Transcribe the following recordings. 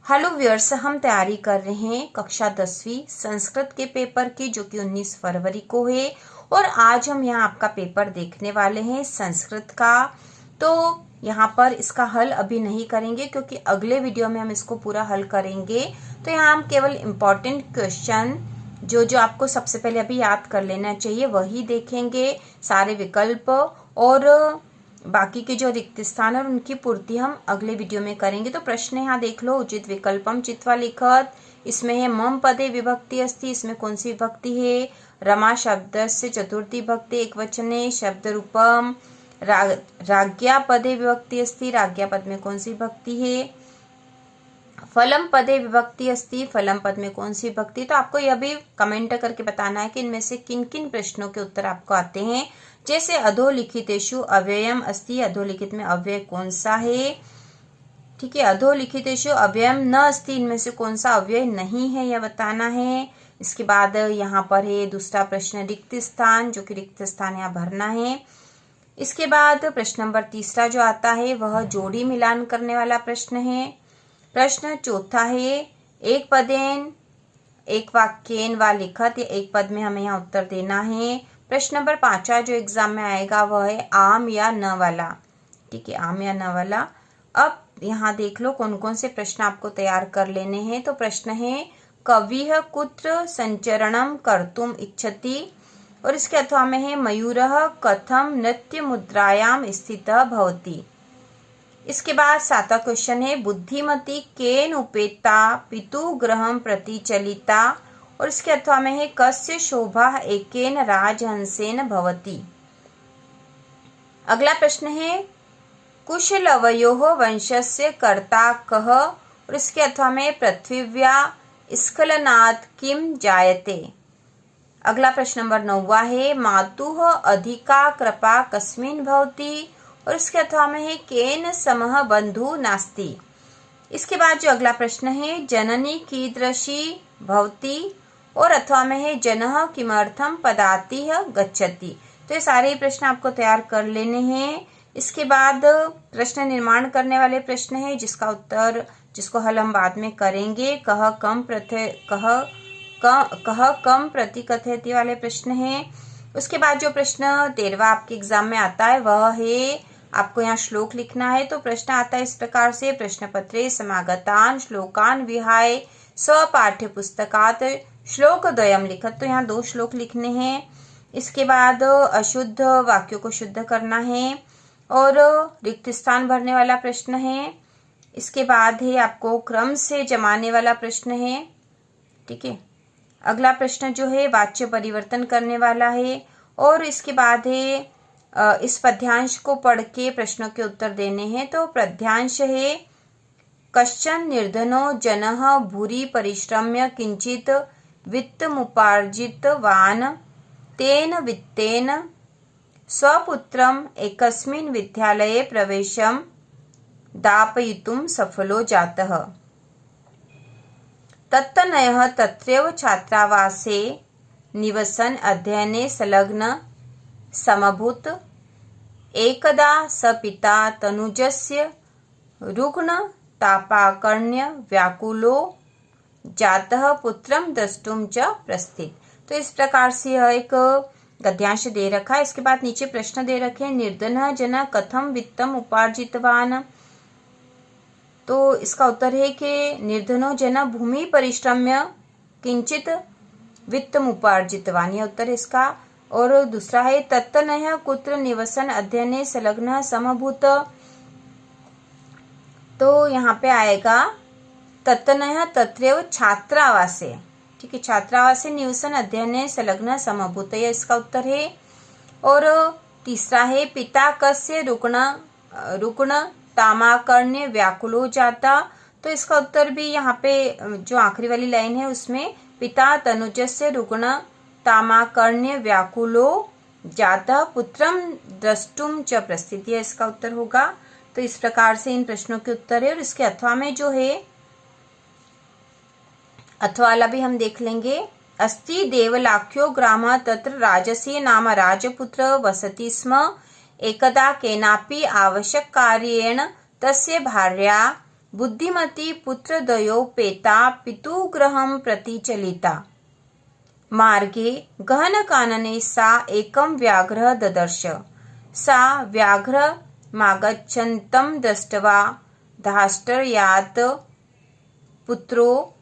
Hello viewers, हम तैयारी कर रहे हैं कक्षा 10वीं संस्कृत के पेपर की, जो कि 19 फरवरी को है। और आज हम यहाँ आपका पेपर देखने वाले हैं संस्कृत का। तो यहाँ पर इसका हल अभी नहीं करेंगे क्योंकि अगले वीडियो में हम इसको पूरा हल करेंगे। तो यहाँ हम केवल इम्पोर्टेंट क्वेश्चन जो जो आपको सबसे पहले अभी याद कर लेना चाहिए वही देखेंगे। सारे विकल्प और बाकी के जो रिक्त स्थान है उनकी पूर्ति हम अगले वीडियो में करेंगे। तो प्रश्न यहाँ देख लो। उचित विकल्पम चित्वा लिखत, इसमें है मम पदे विभक्ति अस्ति, इसमें कौन सी विभक्ति है। रमा शब्द से चतुर्थी विभक्ति एक वचने शब्द रूपम। राज्ञा पदे विभक्ति अस्ति, राज्ञा पद में कौन सी विभक्ति है। फलम पदे विभक्ति अस्ति, फलम पद में कौन सी विभक्ति। तो आपको यह भी कमेंट करके बताना है कि इनमें से किन किन प्रश्नों के उत्तर आपको आते हैं। जैसे अधोलिखितेषु अव्ययम अस्ति, अधोलिखित में अव्यय कौन सा है। ठीक है, अधोलिखितेषु अव्ययम न अस्ति, इनमें से कौन सा अव्यय नहीं है यह बताना है। इसके बाद यहाँ पर है दूसरा प्रश्न रिक्त स्थान, जो कि रिक्त स्थान यहाँ भरना है। इसके बाद प्रश्न नंबर तीसरा जो आता है वह जोड़ी मिलान करने वाला प्रश्न है। प्रश्न चौथा है एक पदेन एक वाक्येन वा लिखत, एक पद में हमें यहाँ उत्तर देना है। प्रश्न नंबर 5 जो एग्जाम में आएगा वह है आम या न वाला। ठीक है, आम या न वाला। अब यहाँ देख लो कौन कौन से प्रश्न आपको तैयार कर लेने हैं। तो प्रश्न है कविः कुत्र संचरणम कर्तुम इच्छति, और इसके अथवा में है मयूरः कथम नृत्य मुद्रायाम स्थितः भवति। इसके बाद 7वां क्वेश्चन है बुद्धिमती केन उपेता पितु गृहं प्रति चलिता, और इसके अथवा में है कस्य शोभा एकेन राजहंसेन भवति। अगला प्रश्न है कुशलवयोः वंशस्य कर्ता कः, और इसके अथवा में पृथिव्या स्खलनात् किम जायते। अगला प्रश्न नंबर 9 है मातुः अधिका कृपा कस्मिन् भवति, और इसके अथवा में है केन समः बंधु नास्ति। इसके बाद जो अगला प्रश्न है जननी कीदृशी भवति, और अथवा में है जनः किमर्थम पदातिः गच्छति। तो ये सारे प्रश्न आपको तैयार कर लेने हैं। इसके बाद प्रश्न निर्माण करने वाले प्रश्न है जिसको हल हम बाद में करेंगे। कह कम प्रतिकथयति वाले प्रश्न है। उसके बाद जो प्रश्न 13वां आपके एग्जाम में आता है वह है आपको यहाँ श्लोक लिखना है। तो प्रश्न आता है इस प्रकार से प्रश्न पत्रे समागतान श्लोकान विहाय स्वपाठ्य पुस्तकात श्लोक द्वयम लिखत। तो यहाँ 2 श्लोक लिखने हैं। इसके बाद अशुद्ध वाक्यों को शुद्ध करना है और रिक्त स्थान भरने वाला प्रश्न है। इसके बाद है आपको क्रम से जमाने वाला प्रश्न है। ठीक है, अगला प्रश्न जो है वाच्य परिवर्तन करने वाला है। और इसके बाद है इस पद्यांश को पढ़ के प्रश्नों के उत्तर देने हैं। तो पद्यांश है कश्चन निर्धनो जनः भूरि परिश्रम्य किंचित वित्तमुपार्जितवान् तेन वित्तेन स्वपुत्रम् एकस्मिन् विद्यालये प्रवेशं दापयितुं सफलो जातः। तत्तनयः तत्रैव छात्रावासे निवसन् अध्ययने संलग्न समभूत्। एकदा स पिता तनुजस्य रुग्णतापाकर्ण्य व्याकुलो जातः पुत्रं द्रष्टुं च प्रस्थित। तो इस प्रकार से यह एक गद्यांश दे रखा है। इसके बाद नीचे प्रश्न दे रखे निर्धनः जनः कथम वित्तम उपार्जितवान्। तो इसका उत्तर है कि निर्धनो जनः भूमि परिश्रम्य किंचित वित्तम उपार्जितवान्, यह उत्तर है इसका। और दूसरा है तत्तनयः कुत्र निवसन अध्ययने संलग्न समभूत। तो यहाँ पे आएगा तत्तनयः तत्रैव छात्रावासे। ठीक है, छात्रावासे निवसन अध्ययने संलग्न समभूत, यह इसका उत्तर है। और तीसरा है पिता कस्य रुग्ण तामाकर्ण्य व्याकुलो जाता। तो इसका उत्तर भी यहाँ पे जो आखिरी वाली लाइन है उसमें पिता तनुजस्य रुग्ण तामाकर्ण्य व्याकुलो जाता पुत्रम द्रष्टुम च प्रस्थित, यह इसका उत्तर होगा। तो इस प्रकार से इन प्रश्नों के उत्तर है। और इसके अथवा में जो है अथवा वाला भी हम देख लेंगे। अस्ति देवलाख्यो ग्राम तत्र राजसी नाम राजपुत्र वसति स्म। एकदा केनापि आवश्यक कार्येण तस्य भार्या बुद्धिमती पुत्रद्वयोपेता पितुगृहं प्रति चलिता। मार्गे गहनकानने सा एकं व्याघ्रः ददर्श। सा व्याघ्रमागच्छन्तं दृष्ट्वा धाष्टर्यात्। पुत्रो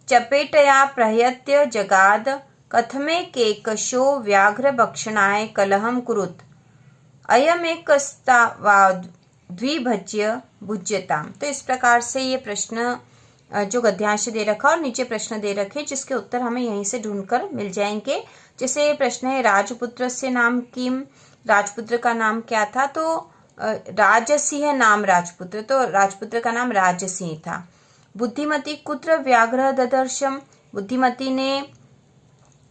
चपेटया प्रहयत्य जगाद। कथमेकेकशो व्याघ्रभक्षणाय कलहं कुरुत्। अयमेकस्तावाद्विभज्य भुज्यताम्। तो इस प्रकार से ये प्रश्न जो गद्यांश दे रखा और नीचे प्रश्न दे रखे जिसके उत्तर हमें यहीं से ढूंढकर मिल जाएंगे। जैसे प्रश्न है राजपुत्र से नाम किम, राजपुत्र का नाम क्या था, तो राजसिंह नाम राजपुत्र, तो राजपुत्र का नाम राजसिंह था। बुद्धिमती कुत्र व्याघ्र ददर्शम, बुद्धिमती ने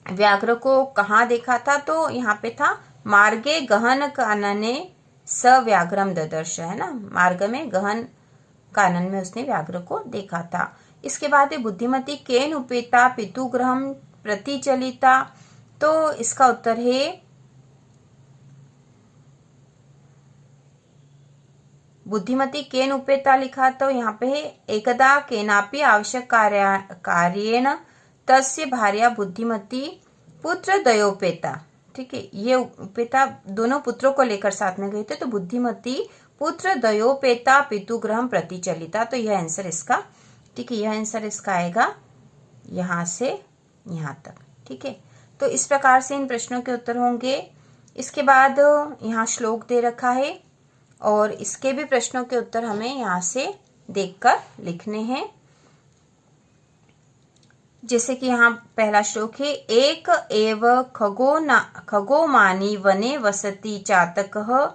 व्याघ्र को कहाँ देखा था, तो यहाँ पे था मार्गे गहन कानने स व्याघ्रम ददर्श, है ना, मार्ग में गहन कानन में उसने व्याघ्र को देखा था। इसके बाद बुद्धिमती केन उपेता पितुगृहं प्रति चलिता, तो इसका उत्तर है बुद्धिमती केन उपेता लिखा तो यहाँ पे है एकदा केनापि आवश्यक कार्येण तस्य भार्या बुद्धिमती पुत्र द्वयोपेता। ठीक है, ये उपेता दोनों पुत्रों को लेकर साथ में गए थे, तो बुद्धिमती पुत्र द्वयोपेता पितुगृहं प्रति चलिता। तो यह आंसर इसका, ठीक है, यह आंसर इसका आएगा यहाँ से यहाँ तक। ठीक है, तो इस प्रकार से इन प्रश्नों के उत्तर होंगे। इसके बाद यहाँ श्लोक दे रखा है और इसके भी प्रश्नों के उत्तर हमें यहाँ से देखकर लिखने हैं। जैसे कि यहाँ पहला श्लोक है एक एव खगोमानी वने वसति चातकः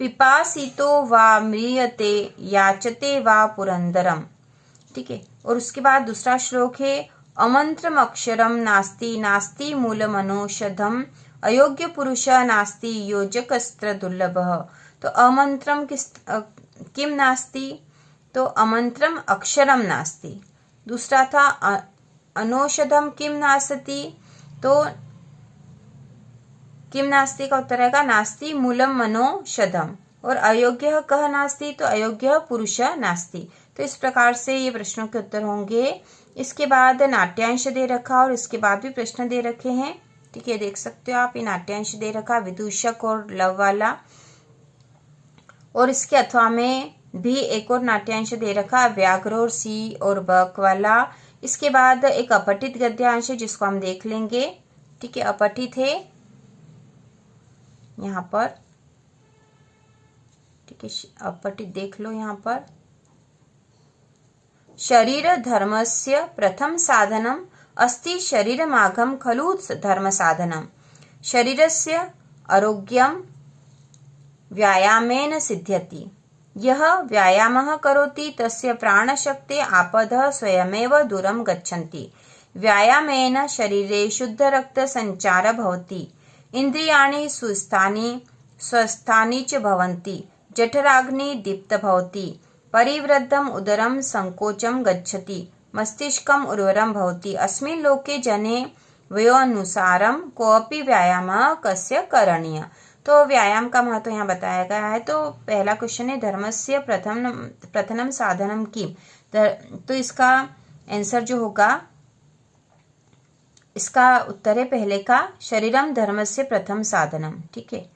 पिपासितो वा म्रियते याचते वा पुरंदरम। ठीक है, और उसके बाद दूसरा श्लोक है अमंत्रम अक्षरम नास्ति नास्ति मूलमनौषधम अयोग्य पुरुष नास्ति योजकस्त्र दुर्लभः। तो अमंत्रम किम नास्ति, तो अमंत्रम अक्षरम नास्ति। दूसरा था अनौषधम किम नास्ति, तो किम नास्ति का उत्तर आएगा नास्ति मूलम मनौषधम। और अयोग्य कह नास्ति, तो अयोग्य पुरुष नास्ति। तो इस प्रकार से ये प्रश्नों के उत्तर होंगे। इसके बाद नाट्यांश दे रखा और इसके बाद भी प्रश्न दे रखे हैं। ठीक है, देख सकते हो आप, ये नाट्यांश दे रखा विदूषक और लव वाला, और इसके अथवा में भी एक और नाट्यांश दे रखा व्याघ्र और सी और बक वाला। इसके बाद एक अपठित गद्यांश है जिसको हम देख लेंगे। ठीक है, अपठित है यहाँ पर, ठीक है, अपठित देख लो यहाँ पर। शरीर धर्मस्य प्रथम साधनम अस्ति शरीरमागम खलु धर्म साधनम। शरीरस्य आरोग्यम व्यायामेन सिद्ध्यति। यः व्यायामः करोति तस्य प्राणशक्ते आपदः स्वयमेव दूरं गच्छन्ति। व्यायामेन शरीरे शुद्ध रक्त संचार भवति। इंद्रियाणि स्वस्थानि च भवन्ति। जठराग्नि दीप्त भवति। परिवृद्धम उदरम संकोचम गच्छति। मस्तिष्कम उर्वरम भवति। अस्मिन् लोके जने वयोनुसारम कोऽपि व्यायामः कस्य करणीय। तो व्यायाम का महत्व यहाँ बताया गया है। तो पहला क्वेश्चन है धर्मस्य प्रथम साधनम किम, तो इसका आंसर जो होगा, इसका उत्तर है पहले का शरीरम धर्मस्य प्रथम साधनम। ठीक है,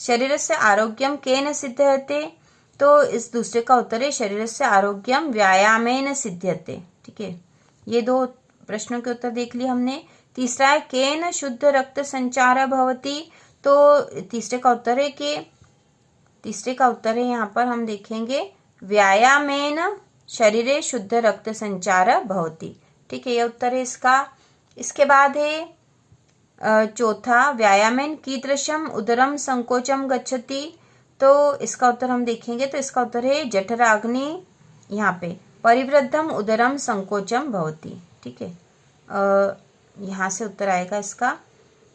शरीर से आरोग्यम केन सिद्ध्यते, तो इस दूसरे का उत्तर है शरीर से आरोग्यम व्यायामेन सिद्ध्यते। ठीक है, ये दो प्रश्नों के उत्तर देख लिए हमने। तीसरा है केन शुद्ध रक्त संचार भवति, तो तीसरे का उत्तर है यहाँ पर हम देखेंगे व्यायामेन शरीरे शुद्ध रक्त संचार भवति। ठीक है, ये उत्तर है इसका। इसके बाद है चौथा व्यायामेन कीदृशम उदरम संकोचम गच्छति, तो इसका उत्तर हम देखेंगे, तो इसका उत्तर है जठराग्नि यहाँ पे परिवृद्धम उदरम संकोचम भवति। ठीक है, यहाँ से उत्तर आएगा इसका।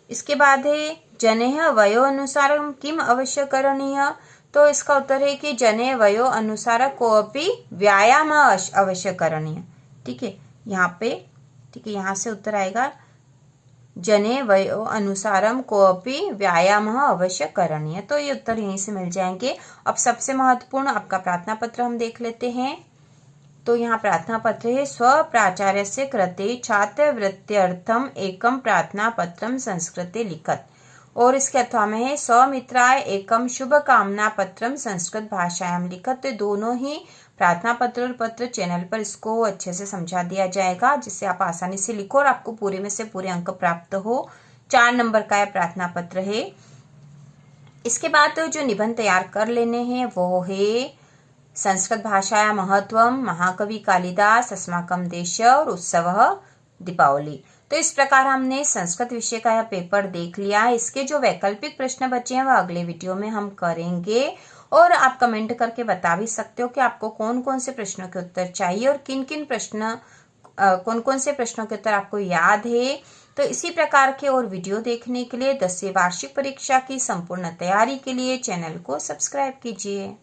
इसके बाद है जनेह वयो अनुसार किम अवश्य करणीय, तो इसका उत्तर है कि जने वयो अनुसार कोऽपि व्यायाम अवश्य करणीय। ठीक है, यहाँ पे, ठीक है, यहाँ से उत्तर आएगा जने वयो अनुसारम कोऽपि व्यायाम अवश्य करणीय। तो ये उत्तर यहीं से मिल जाएंगे। अब सबसे महत्वपूर्ण आपका प्रार्थना पत्र हम देख लेते हैं। तो यहाँ प्रार्थना पत्र है, स्व प्राचार्यस्य कृते छात्रवृत्त्यर्थम एकम प्रार्थना पत्रम संस्कृते लिखत। और इसके अथवा में है, स्वमित्राय एकम शुभ कामना पत्रम संस्कृत भाषायाम लिखत। तो दोनों ही प्रार्थना पत्र और पत्र चैनल पर इसको अच्छे से समझा दिया जाएगा, जिससे आप आसानी से लिखो और आपको पूरे में से पूरे अंक प्राप्त हो। 4 नंबर का यह प्रार्थना पत्र है। इसके बाद तो जो निबंध तैयार कर लेने हैं वो है संस्कृत भाषाया महत्वम, महाकवि कालिदास, अस्माकं देश और उत्सव दीपावली। तो इस प्रकार हमने संस्कृत विषय का यह पेपर देख लिया है। इसके जो वैकल्पिक प्रश्न बचे हैं वह अगले वीडियो में हम करेंगे, और आप कमेंट करके बता भी सकते हो कि आपको कौन कौन से प्रश्नों के उत्तर चाहिए और किन किन कौन कौन से प्रश्नों के उत्तर आपको याद है। तो इसी प्रकार के और वीडियो देखने के लिए 10वीं वार्षिक परीक्षा की संपूर्ण तैयारी के लिए चैनल को सब्सक्राइब कीजिए।